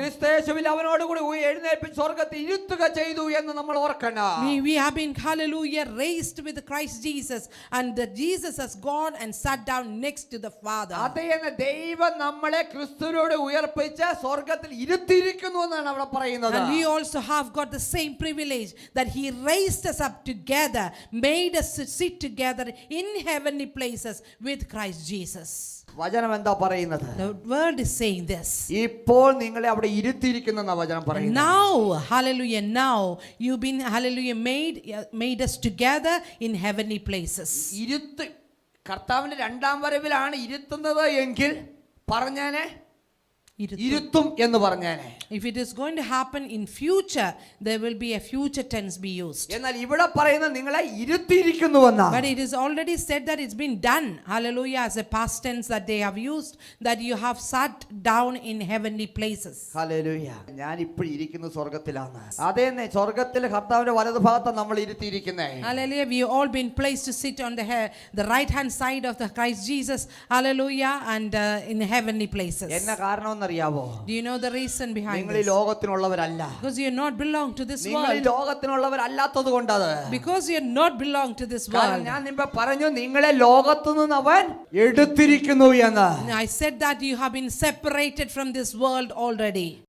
ക്രിസ്തുയേശുവിൽ അവനോടുകൂടി എഴുന്നേൽപ്പിച്ച് സ്വർഗ്ഗത്തിൽ ഇരുത്തുക ചെയ്തു എന്ന് നമ്മൾ ഓർക്കണം. We have been, hallelujah, raised with Christ Jesus, and that Jesus has gone and sat down next to the Father. അതേന്ന് ദൈവം നമ്മളെ ക്രിസ്തുവിനോട് ഉയർപ്പിച്ച് സ്വർഗ്ഗത്തിൽ ഇരുത്തിയിരിക്കുന്നു എന്നാണ് അവിടെ പറയുന്നത്. And we also have got the same privilege that he raised us up together, made us sit together in heavenly places with Christ Jesus. വചനം എന്താ പറയുന്നത്? The word is saying this. ഇപ്പോൾ നിങ്ങളെ അവിടെ ഇരുത്തിയിരിക്കുന്ന വചനം പറയുന്നത്. Now, hallelujah, now you've been, hallelujah, made us together in heavenly places. കർത്താവിന്റെ രണ്ടാം വരവിലാണ് ഇരുത്തുന്നത് എങ്കിൽ പറഞ്ഞാനെ ഇരുത്തും എന്ന് പറഞ്ഞാനെ. If it is going to happen in future, there will be a future tense be used. എന്നാൽ ഇവിടെ പറയുന്നത് നിങ്ങളെ ഇരുത്തിയിരിക്കുന്നുവെന്നാണ്. But it is already said that it's been done, hallelujah, as a past tense that they have used, that you have sat down in heavenly places. Hallelujah. ഞാൻ ഇപ്പോൾ ഇരിക്കുന്ന സ്വർഗ്ഗത്തിലാണ്. അതേന്നെ സ്വർഗ്ഗത്തിലെ കർത്താവിന്റെ വലതുഭാഗത്താണ് നമ്മൾ ഇരുത്തിയിരിക്കുന്നത്. Hallelujah. We have all been placed to sit on the right hand side of the Christ Jesus, hallelujah, and in heavenly places. എന്നാ കാരണം അറിയാവോ? Do you know the reason behind നിങ്ങൾ ഈ this? ലോകത്തിനുള്ളവരല്ല. Because you not belong to this നിങ്ങൾ ഈ world. ലോകത്തിനുള്ളവരല്ലാത്തത് കൊണ്ടത്. Because you not belong to this world. ഞാൻ നിങ്ങളെ പറഞ്ഞു നിങ്ങളെ ലോകത്തു നിന്ന് അവൻ എടുത്തിരിക്കുന്നു എന്ന്. I said that you have been separated from this world already.